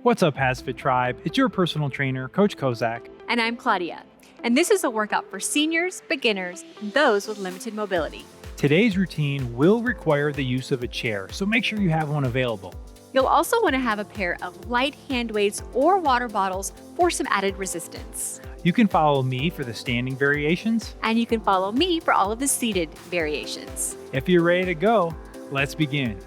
What's up, HASfit Tribe? It's your personal trainer, Coach Kozak. And I'm Claudia. And this is a workout for seniors, beginners, and those with limited mobility. Today's routine will require the use of a chair, so make sure you have one available. You'll also want to have a pair of light hand weights or water bottles for some added resistance. You can follow me for the standing variations. And you can follow me for all of the seated variations. If you're ready to go, let's begin.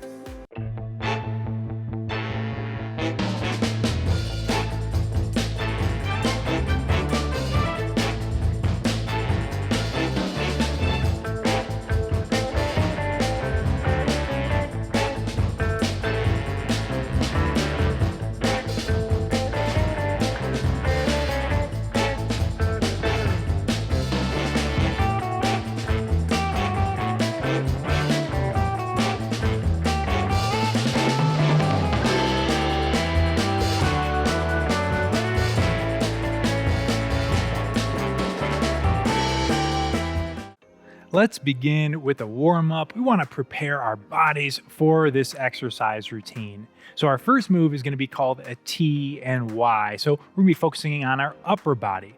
Let's begin with a warm-up. We want to prepare our bodies for this exercise routine. So our first move is going to be called a T and Y. So we're going to be focusing on our upper body.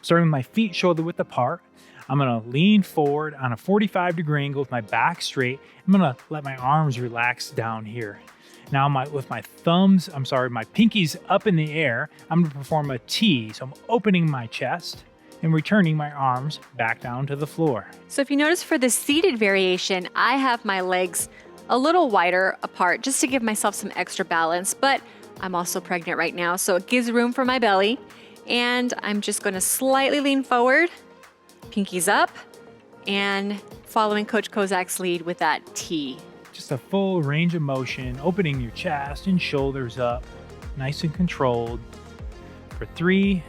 Starting with my feet shoulder width apart, I'm going to lean forward on a 45-degree angle with my back straight. I'm going to let my arms relax down here. Now with my pinkies up in the air, I'm going to perform a T. So I'm opening my chest and returning my arms back down to the floor. So if you notice for the seated variation, I have my legs a little wider apart just to give myself some extra balance, but I'm also pregnant right now, so it gives room for my belly. And I'm just going to slightly lean forward, pinkies up, and following Coach Kozak's lead with that T. Just a full range of motion, opening your chest and shoulders up, nice and controlled. For 3,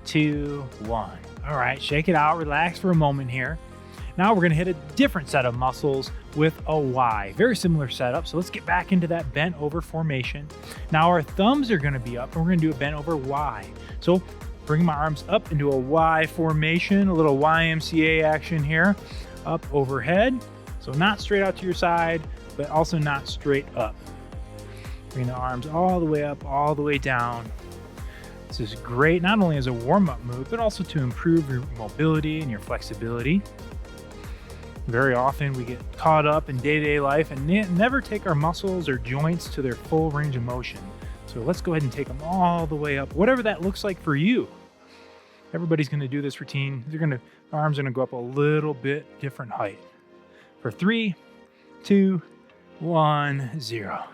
2, 1. All right, shake it out, relax for a moment here. Now we're gonna hit a different set of muscles with a Y. Very similar setup, so let's get back into that bent over formation. Now our thumbs are gonna be up and we're gonna do a bent over Y. So bring my arms up into a Y formation, a little YMCA action here. Up overhead, so not straight out to your side, but also not straight up. Bring the arms all the way up, all the way down. This is great, not only as a warm-up move, but also to improve your mobility and your flexibility. Very often we get caught up in day-to-day life and never take our muscles or joints to their full range of motion. So let's go ahead and take them all the way up, whatever that looks like for you. Everybody's gonna do this routine. Arms are gonna go up a little bit different height. For 3, 2, 1, 0.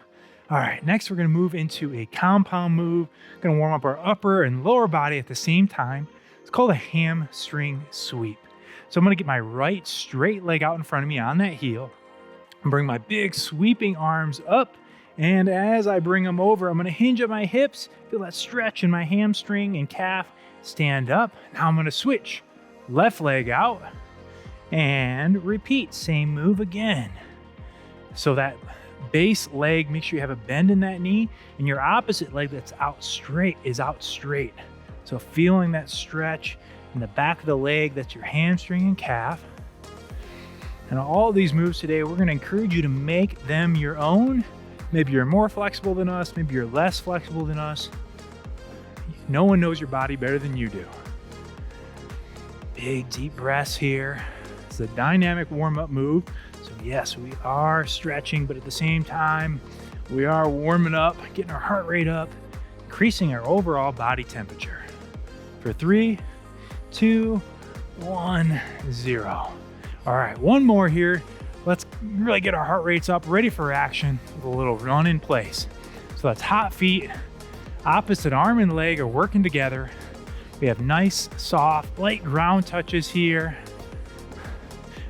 All right, next we're gonna move into a compound move. Gonna warm up our upper and lower body at the same time. It's called a hamstring sweep. So I'm gonna get my right straight leg out in front of me on that heel and bring my big sweeping arms up. And as I bring them over, I'm gonna hinge at my hips, feel that stretch in my hamstring and calf, stand up. Now I'm gonna switch, left leg out and repeat, same move again. So that base leg, make sure you have a bend in that knee, and your opposite leg that's out straight is out straight. So feeling that stretch in the back of the leg, that's your hamstring and calf. And all of these moves today, we're going to encourage you to make them your own. Maybe you're more flexible than us, maybe you're less flexible than us. No one knows your body better than you do. Big deep breaths here. It's a dynamic warm-up move. So yes, we are stretching, but at the same time, we are warming up, getting our heart rate up, increasing our overall body temperature. For 3, 2, 1, 0. All right, one more here. Let's really get our heart rates up, ready for action with a little run in place. So that's hot feet, opposite arm and leg are working together. We have nice, soft, light ground touches here.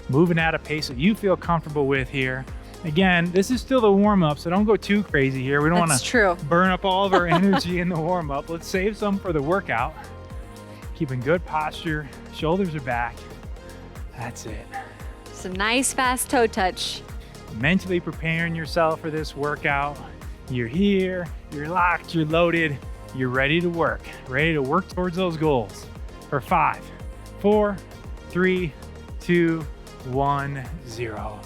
Moving at a pace that you feel comfortable with here. Again, this is still the warm-up, so don't go too crazy here. We don't want to burn up all of our energy in the warm-up. Let's save some for the workout. Keeping good posture, shoulders are back. That's it. Some nice fast toe touch. Mentally preparing yourself for this workout. You're here, you're locked, you're loaded, you're ready to work towards those goals. For 5, 4, 3, 2, 1, 0.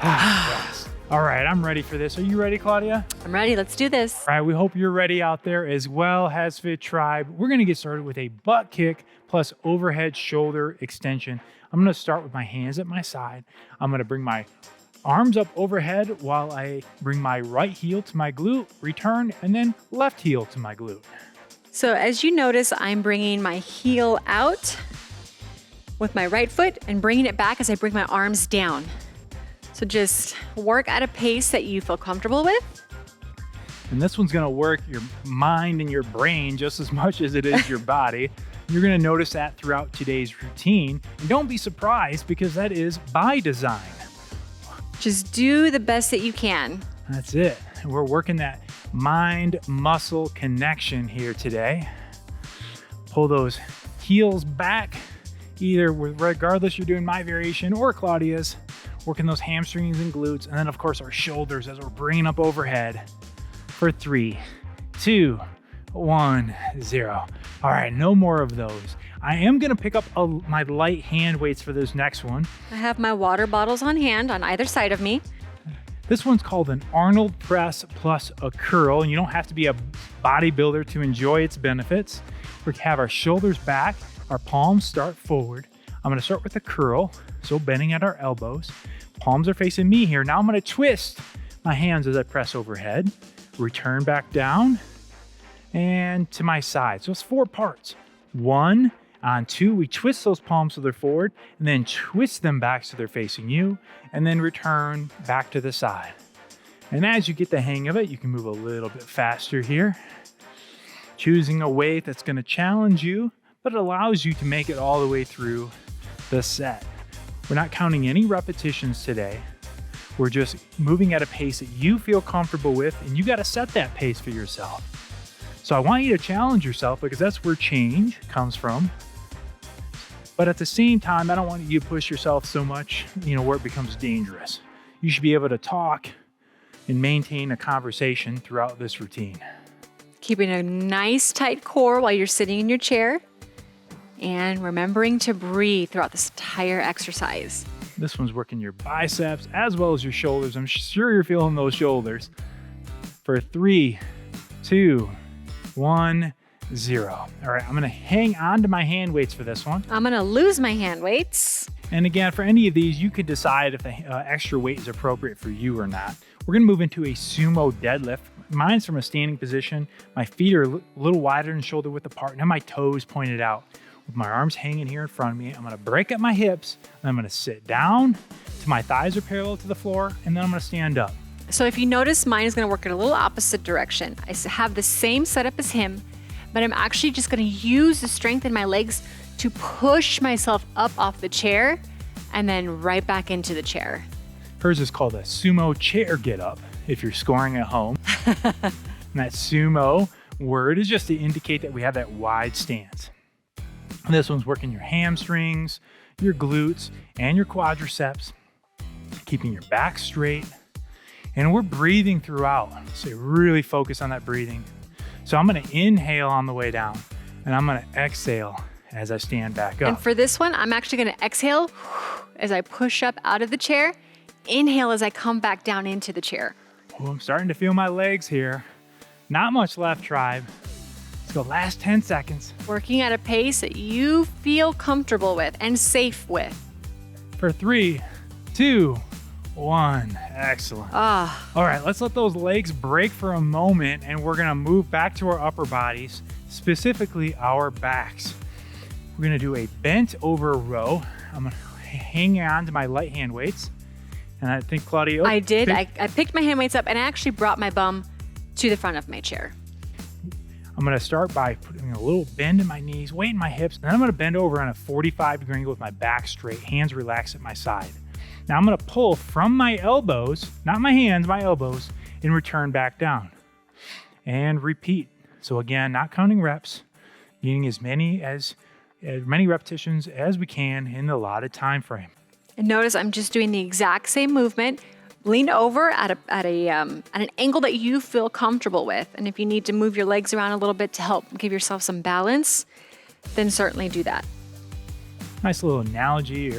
Yes. All right, I'm ready for this. Are you ready, Claudia? I'm ready. Let's do this. All right, we hope you're ready out there as well, HASfit Tribe. We're gonna get started with a butt kick plus overhead shoulder extension. I'm gonna start with my hands at my side. I'm gonna bring my arms up overhead while I bring my right heel to my glute, return, and then left heel to my glute. So as you notice, I'm bringing my heel out with my right foot and bringing it back as I bring my arms down. So just work at a pace that you feel comfortable with. And this one's gonna work your mind and your brain just as much as it is your body. You're gonna notice that throughout today's routine. And don't be surprised because that is by design. Just do the best that you can. That's it. And we're working that mind-muscle connection here today. Pull those heels back, regardless you're doing my variation or Claudia's. Working those hamstrings and glutes, and then of course our shoulders as we're bringing up overhead for 3, 2, 1, 0. All right, no more of those. I am gonna pick up my light hand weights for this next one. I have my water bottles on hand on either side of me. This one's called an Arnold press plus a curl, and you don't have to be a bodybuilder to enjoy its benefits. We have our shoulders back, our palms start forward. I'm gonna start with a curl, so bending at our elbows. Palms are facing me here. Now I'm gonna twist my hands as I press overhead, return back down, and to my side. So it's 4 parts. 1, on 2, we twist those palms so they're forward, and then twist them back so they're facing you, and then return back to the side. And as you get the hang of it, you can move a little bit faster here. Choosing a weight that's gonna challenge you, but it allows you to make it all the way through the set. We're not counting any repetitions today. We're just moving at a pace that you feel comfortable with, and you gotta set that pace for yourself. So I want you to challenge yourself because that's where change comes from. But at the same time, I don't want you to push yourself so much, where it becomes dangerous. You should be able to talk and maintain a conversation throughout this routine. Keeping a nice tight core while you're sitting in your chair. And remembering to breathe throughout this entire exercise. This one's working your biceps as well as your shoulders. I'm sure you're feeling those shoulders. For 3, 2, 1, 0. All right, I'm gonna hang on to my hand weights for this one. I'm gonna lose my hand weights. And again, for any of these, you could decide if the extra weight is appropriate for you or not. We're gonna move into a sumo deadlift. Mine's from a standing position. My feet are a little wider than shoulder width apart, and my toes pointed out. With my arms hanging here in front of me, I'm gonna break up my hips, and I'm gonna sit down till my thighs are parallel to the floor, and then I'm gonna stand up. So if you notice, mine is gonna work in a little opposite direction. I have the same setup as him, but I'm actually just gonna use the strength in my legs to push myself up off the chair and then right back into the chair. Hers is called a sumo chair get up if you're scoring at home. And that sumo word is just to indicate that we have that wide stance. This one's working your hamstrings, your glutes, and your quadriceps, keeping your back straight. And we're breathing throughout, so really focus on that breathing. So I'm gonna inhale on the way down, and I'm gonna exhale as I stand back up. And for this one, I'm actually gonna exhale as I push up out of the chair, inhale as I come back down into the chair. Oh, I'm starting to feel my legs here. Not much left, tribe. Let's go last 10 seconds. Working at a pace that you feel comfortable with and safe with. For 3, 2, 1. Excellent. All right, let's let those legs break for a moment, and we're gonna move back to our upper bodies, specifically our backs. We're gonna do a bent over row. I'm gonna hang on to my light hand weights. And I think Claudia. I did. I picked my hand weights up and I actually brought my bum to the front of my chair. I'm gonna start by putting a little bend in my knees, weight in my hips, and then I'm gonna bend over on a 45-degree angle with my back straight, hands relaxed at my side. Now I'm gonna pull from my elbows, not my hands, my elbows, and return back down. And repeat. So again, not counting reps, getting as many repetitions as we can in the allotted time frame. And notice I'm just doing the exact same movement. Lean over at an angle that you feel comfortable with. And if you need to move your legs around a little bit to help give yourself some balance, then certainly do that. Nice little analogy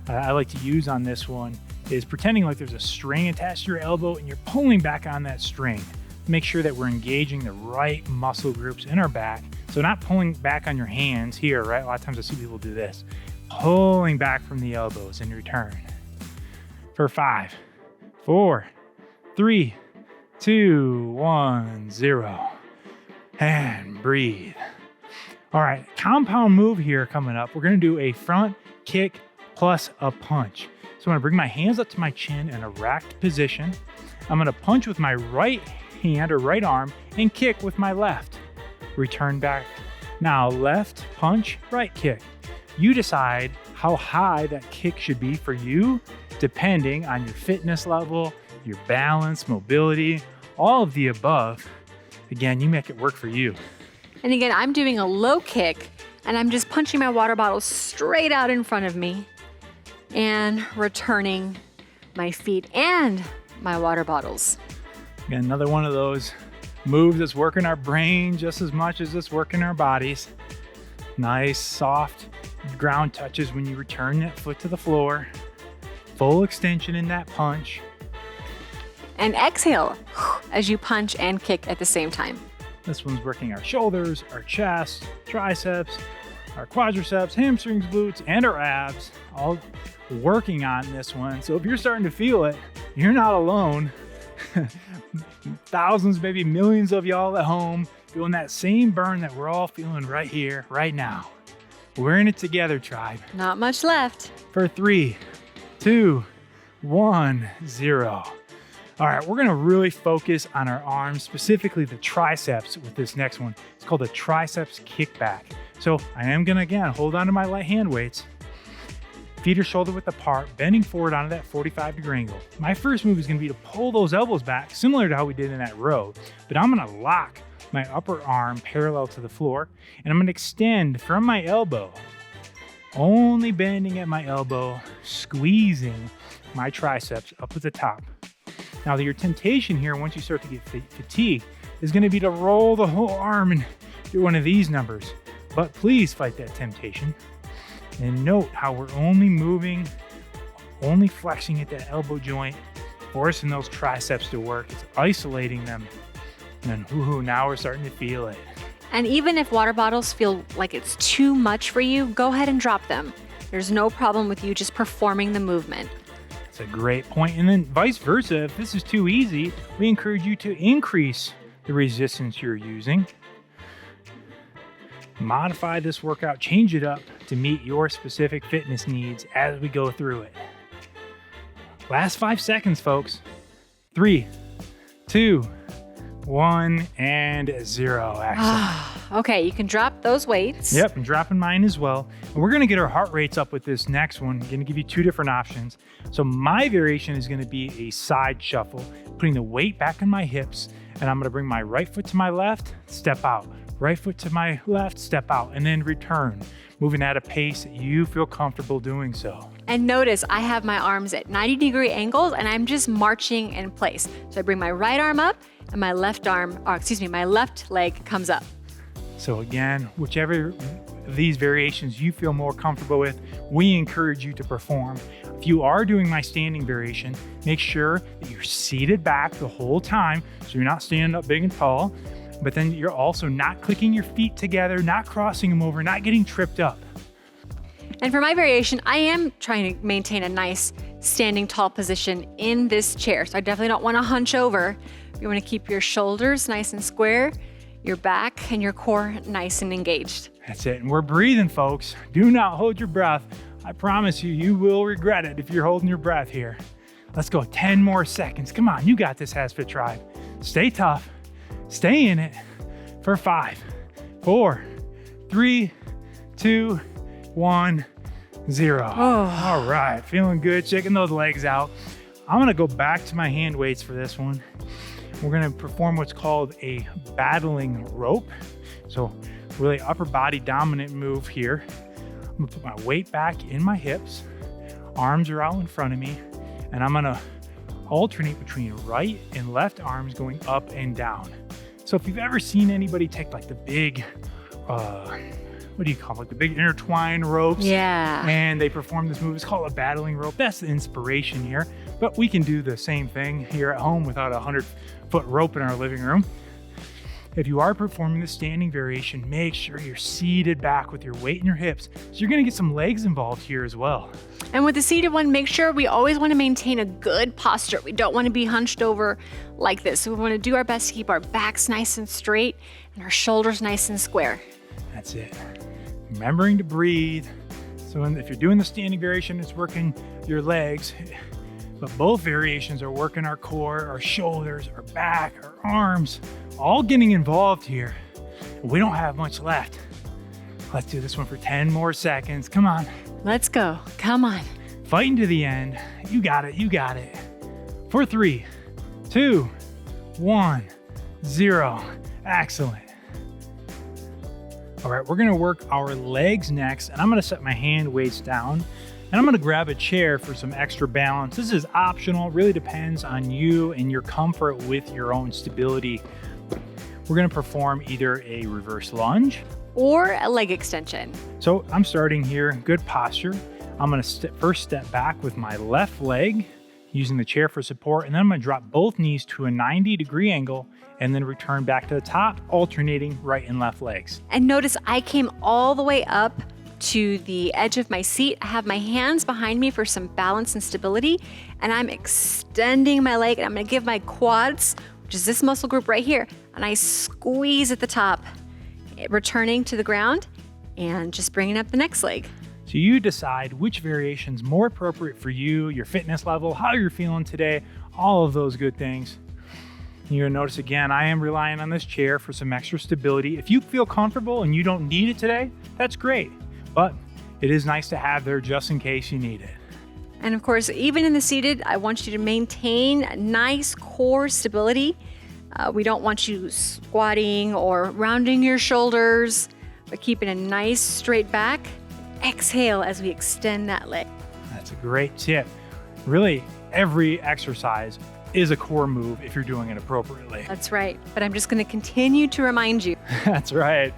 I like to use on this one is pretending like there's a string attached to your elbow and you're pulling back on that string. Make sure that we're engaging the right muscle groups in our back. So not pulling back on your hands here, right? A lot of times I see people do this. Pulling back from the elbows in return. For 5, 4, 3, 2, 1, 0. And breathe. All right, compound move here coming up. We're gonna do a front kick plus a punch. So I'm gonna bring my hands up to my chin in a racked position. I'm gonna punch with my right hand or right arm and kick with my left. Return back. Now left punch, right kick. You decide how high that kick should be for you, depending on your fitness level, your balance, mobility, all of the above. Again, you make it work for you. And again, I'm doing a low kick and I'm just punching my water bottle straight out in front of me and returning my feet and my water bottles. Again, another one of those moves that's working our brain just as much as it's working our bodies. Nice, soft ground touches when you return that foot to the floor. Full extension in that punch. And exhale as you punch and kick at the same time. This one's working our shoulders, our chest, triceps, our quadriceps, hamstrings, glutes, and our abs, all working on this one. So if you're starting to feel it, you're not alone. Thousands, maybe millions of y'all at home feeling that same burn that we're all feeling right here, right now. We're in it together, tribe. Not much left. For 3, 2, 1, 0. All right, we're gonna really focus on our arms, specifically the triceps with this next one. It's called a triceps kickback. So I am gonna, again, hold on to my light hand weights. Feet are shoulder width apart, bending forward onto that 45-degree angle. My first move is gonna be to pull those elbows back, similar to how we did in that row, but I'm gonna lock my upper arm parallel to the floor, and I'm gonna extend from my elbow, only bending at my elbow, squeezing my triceps up at the top. Now, your temptation here, once you start to get fatigued, is gonna be to roll the whole arm and do one of these numbers. But please fight that temptation. And note how we're only moving, only flexing at that elbow joint, forcing those triceps to work. It's isolating them. And woohoo, now we're starting to feel it. And even if water bottles feel like it's too much for you, go ahead and drop them. There's no problem with you just performing the movement. That's a great point. And then vice versa, if this is too easy, we encourage you to increase the resistance you're using. Modify this workout, change it up to meet your specific fitness needs as we go through it. Last 5 seconds, folks. 3, 2, 1, and 0. Excellent. Okay, you can drop those weights. Yep, I'm dropping mine as well. And we're gonna get our heart rates up with this next one. I'm gonna give you 2 different options. So my variation is gonna be a side shuffle, putting the weight back in my hips, and I'm gonna bring my right foot to my left, step out. Right foot to my left, step out, and then return, moving at a pace that you feel comfortable doing so. And notice I have my arms at 90-degree angles and I'm just marching in place. So I bring my right arm up and my left leg comes up. So again, whichever of these variations you feel more comfortable with, we encourage you to perform. If you are doing my standing variation, make sure that you're seated back the whole time so you're not standing up big and tall, but then you're also not clicking your feet together, not crossing them over, not getting tripped up. And for my variation, I am trying to maintain a nice standing tall position in this chair. So I definitely don't want to hunch over. You want to keep your shoulders nice and square, your back and your core nice and engaged. That's it. And we're breathing, folks. Do not hold your breath. I promise you, you will regret it if you're holding your breath here. Let's go 10 more seconds. Come on, you got this, HASfit Tribe. Stay tough. Stay in it for 5, 4, 3, 2, 1, 0. All right, feeling good, shaking those legs out. I'm gonna go back to my hand weights for this one. We're gonna perform what's called a battling rope. So really upper body dominant move here. I'm gonna put my weight back in my hips, arms are out in front of me, and I'm gonna alternate between right and left arms going up and down. So if you've ever seen anybody take like the big what do you call it? The big intertwined ropes. Yeah. And they perform this move. It's called a battling rope. That's the inspiration here. But we can do the same thing here at home without a 100-foot rope in our living room. If you are performing the standing variation, make sure you're seated back with your weight in your hips. So you're gonna get some legs involved here as well. And with the seated one, make sure we always want to maintain a good posture. We don't want to be hunched over like this. So we want to do our best to keep our backs nice and straight and our shoulders nice and square. That's it. Remembering to breathe. So if you're doing the standing variation, it's working your legs, but both variations are working our core, our shoulders, our back, our arms, all getting involved here. We don't have much left. Let's do this one for 10 more seconds. Come on. Let's go. Come on. Fighting to the end. You got it. You got it. For 3, 2, 1, 0. Excellent. All right, we're gonna work our legs next, and I'm gonna set my hand weights down, and I'm gonna grab a chair for some extra balance. This is optional, really depends on you and your comfort with your own stability. We're gonna perform either a reverse lunge Or a leg extension. So I'm starting here, good posture. I'm gonna first step back with my left leg, using the chair for support, and then I'm gonna drop both knees to a 90-degree angle and then return back to the top, alternating right and left legs. And notice I came all the way up to the edge of my seat. I have my hands behind me for some balance and stability, and I'm extending my leg, and I'm gonna give my quads, which is this muscle group right here, and I squeeze at the top, returning to the ground and just bringing up the next leg. So you decide which variation's more appropriate for you, your fitness level, how you're feeling today, all of those good things. You're gonna notice again, I am relying on this chair for some extra stability. If you feel comfortable and you don't need it today, that's great. But it is nice to have there just in case you need it. And of course, even in the seated, I want you to maintain nice core stability. We don't want you squatting or rounding your shoulders, but keeping a nice straight back. Exhale as we extend that leg. That's a great tip. Really, every exercise is a core move if you're doing it appropriately. That's right. But I'm just going to continue to remind you. That's right.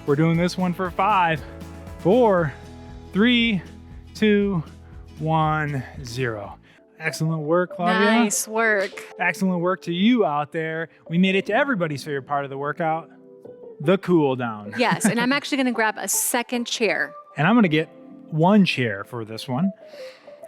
We're doing this one for 5, 4, 3, 2, 1, 0. Excellent work, Claudia. Nice work. Excellent work to you out there. We made it to everybody's favorite part of the workout, the cool down. Yes, and I'm actually going to grab a second chair. And I'm going to get one chair for this one.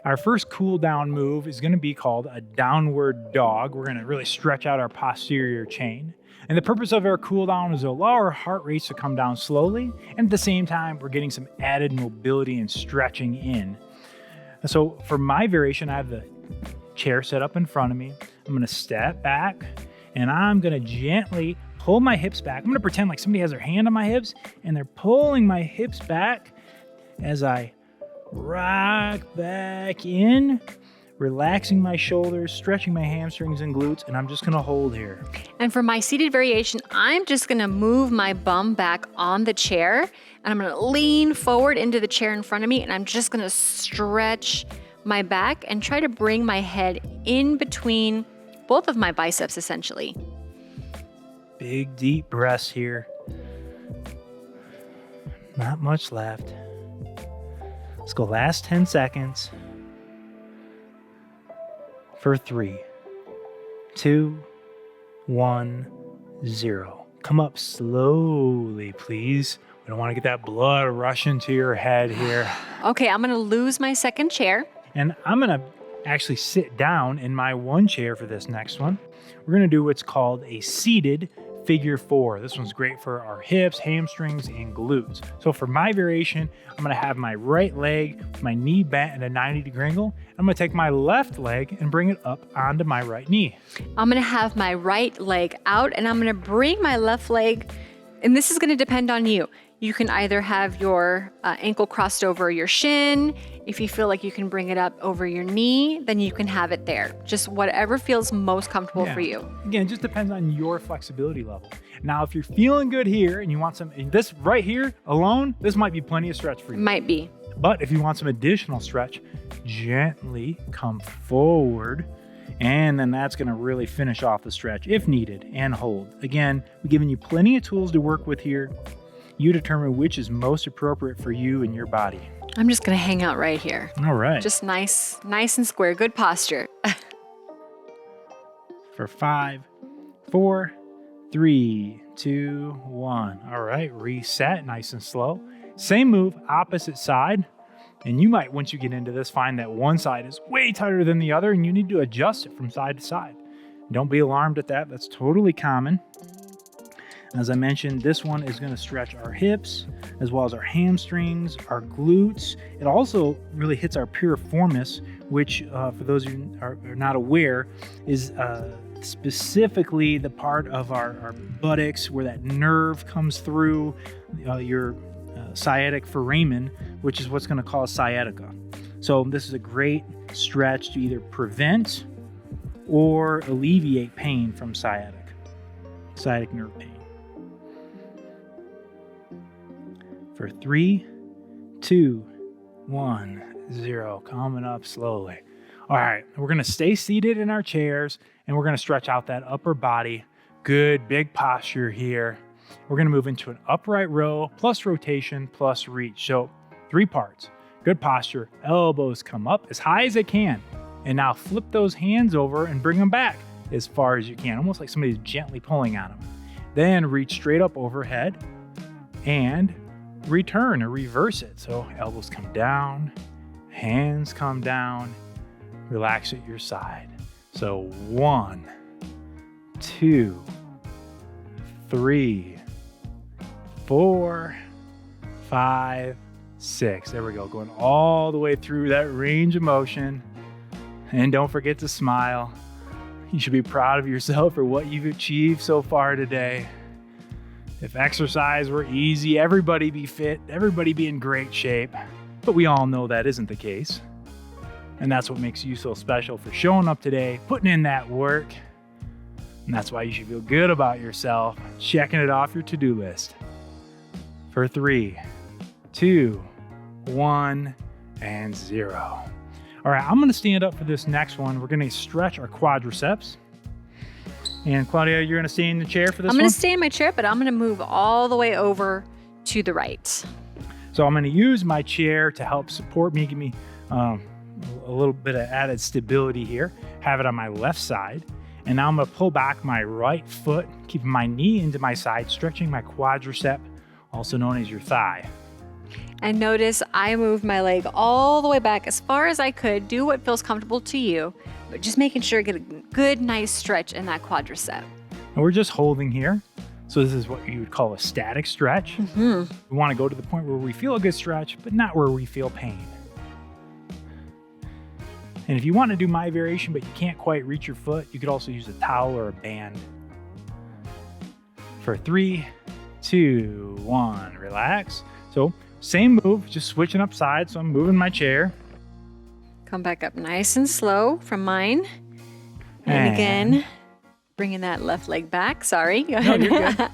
Our first cool down move is going to be called a downward dog. We're going to really stretch out our posterior chain. And the purpose of our cool down is to allow our heart rates to come down slowly. And at the same time, we're getting some added mobility and stretching in. So for my variation, I have the chair set up in front of me. I'm going to step back and I'm going to gently pull my hips back. I'm going to pretend like somebody has their hand on my hips and they're pulling my hips back as I rock back in, relaxing my shoulders, stretching my hamstrings and glutes, and I'm just gonna hold here. And for my seated variation, I'm just gonna move my bum back on the chair, and I'm gonna lean forward into the chair in front of me, and I'm just gonna stretch my back and try to bring my head in between both of my biceps, essentially. Big, deep breaths here. Not much left. Let's go last 10 seconds. For 3, 2, 1, 0. Come up slowly, please. We don't want to get that blood rushing to your head here. Okay, I'm gonna lose my second chair. And I'm gonna actually sit down in my one chair for this next one. We're gonna do what's called a seated figure 4. This one's great for our hips, hamstrings, and glutes. So for my variation, I'm gonna have my right leg, my knee bent at a 90-degree angle. I'm gonna take my left leg and bring it up onto my right knee. I'm gonna have my right leg out, and I'm gonna bring my left leg, and this is gonna depend on you. You can either have your ankle crossed over your shin. If you feel like you can bring it up over your knee, then you can have it there. Just whatever feels most comfortable for you. Again, it just depends on your flexibility level. Now, if you're feeling good here and you want some, this right here alone, this might be plenty of stretch for you. Might be. But if you want some additional stretch, gently come forward. And then that's gonna really finish off the stretch if needed, and hold. Again, we're giving you plenty of tools to work with here. You determine which is most appropriate for you and your body. I'm just going to hang out right here. All right. Just nice and square. Good posture. For 5, 4, 3, 2, 1. All right, reset, nice and slow. Same move, opposite side. And you might, once you get into this, find that one side is way tighter than the other and you need to adjust it from side to side. Don't be alarmed at that. That's totally common. As I mentioned, this one is going to stretch our hips as well as our hamstrings, our glutes. It also really hits our piriformis, which for those who are not aware is specifically the part of our buttocks where that nerve comes through your sciatic foramen, which is what's going to cause sciatica. So this is a great stretch to either prevent or alleviate pain from sciatic nerve pain. For 3, 2, 1, 0. Coming up slowly. All right, we're going to stay seated in our chairs and we're going to stretch out that upper body. Good, big posture here. We're going to move into an upright row plus rotation plus reach. So 3 parts. Good posture. Elbows come up as high as they can. And now flip those hands over and bring them back as far as you can, almost like somebody's gently pulling on them. Then reach straight up overhead and return or reverse it. So elbows come down, hands come down, relax at your side. So 1, 2, 3, 4, 5, 6. There we go. Going all the way through that range of motion. And don't forget to smile. You should be proud of yourself for what you've achieved so far today. If exercise were easy, everybody be fit, everybody be in great shape. But we all know that isn't the case. And that's what makes you so special for showing up today, putting in that work. And that's why you should feel good about yourself, checking it off your to-do list. For 3, 2, 1, and 0. All right, I'm going to stand up for this next one. We're going to stretch our quadriceps. And Claudia, you're going to stay in the chair for this one? I'm going to stay in my chair, but I'm going to move all the way over to the right. So I'm going to use my chair to help support me, give me a little bit of added stability here. Have it on my left side. And now I'm going to pull back my right foot, keeping my knee into my side, stretching my quadricep, also known as your thigh. And notice I moved my leg all the way back as far as I could. Do what feels comfortable to you, but just making sure I get a good, nice stretch in that quadricep. And we're just holding here. So this is what you would call a static stretch. We want to go to the point where we feel a good stretch, but not where we feel pain. And if you want to do my variation, but you can't quite reach your foot, you could also use a towel or a band. For 3, 2, 1, relax. So same move, just switching up sides. So I'm moving my chair. Come back up nice and slow from mine. And again, bringing that left leg back. Sorry. Go ahead. No, you're good.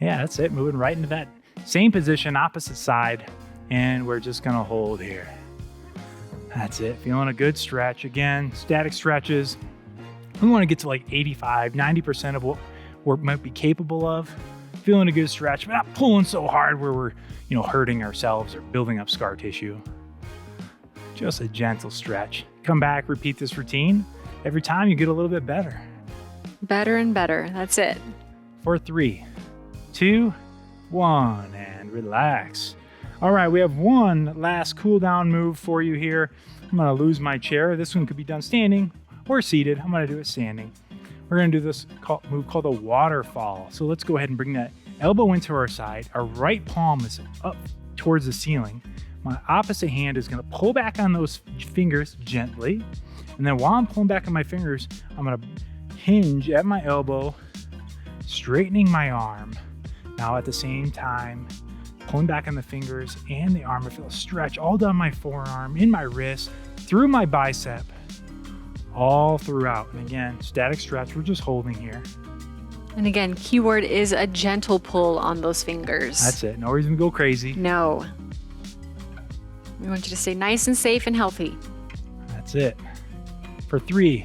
Yeah, that's it. Moving right into that same position, opposite side. And we're just going to hold here. That's it. Feeling a good stretch. Again, static stretches. We want to get to like 85, 90% of what we might be capable of. Feeling a good stretch, but not pulling so hard where we're, hurting ourselves or building up scar tissue. Just a gentle stretch. Come back, repeat this routine. Every time you get a little bit better. Better and better. That's it. For 3, 2, 1, and relax. All right, we have one last cool down move for you here. I'm going to lose my chair. This one could be done standing or seated. I'm going to do it standing. We're going to do this move called a waterfall. So let's go ahead and bring that elbow into our side. Our right palm is up towards the ceiling. My opposite hand is going to pull back on those fingers gently. And then while I'm pulling back on my fingers, I'm going to hinge at my elbow, straightening my arm. Now at the same time, pulling back on the fingers and the arm. I feel a stretch all down my forearm, in my wrist, through my bicep, all throughout. And again, static stretch, we're just holding here. And again, keyword is a gentle pull on those fingers. That's it. No reason to go crazy. No. We want you to stay nice and safe and healthy. That's it. For 3,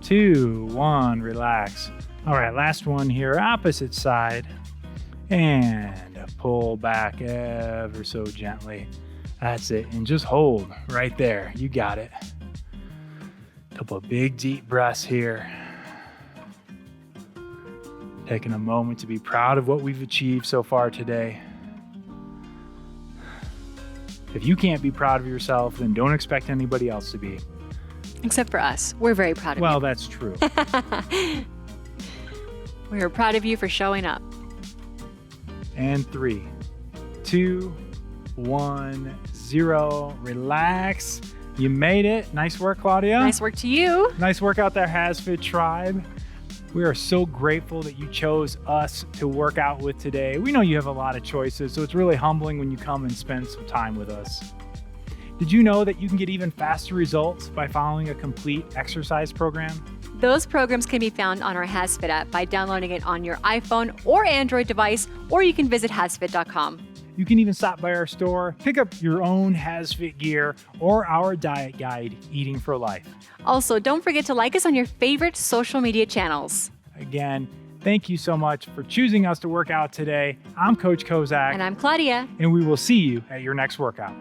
2, 1, relax. All right, last one here, opposite side. And pull back ever so gently. That's it. And just hold right there. You got it. Couple of big deep breaths here. Taking a moment to be proud of what we've achieved so far today. If you can't be proud of yourself, then don't expect anybody else to be. Except for us. We're very proud of you. Well, that's true. We're proud of you for showing up. And 3, 2, 1, 0. Relax. You made it. Nice work, Claudia. Nice work to you. Nice work out there, HASfit tribe. We are so grateful that you chose us to work out with today. We know you have a lot of choices, so it's really humbling when you come and spend some time with us. Did you know that you can get even faster results by following a complete exercise program? Those programs can be found on our HASfit app by downloading it on your iPhone or Android device, or you can visit HASfit.com. You can even stop by our store, pick up your own HASfit gear, or our diet guide, Eating for Life. Also, don't forget to like us on your favorite social media channels. Again, thank you so much for choosing us to work out today. I'm Coach Kozak. And I'm Claudia. And we will see you at your next workout.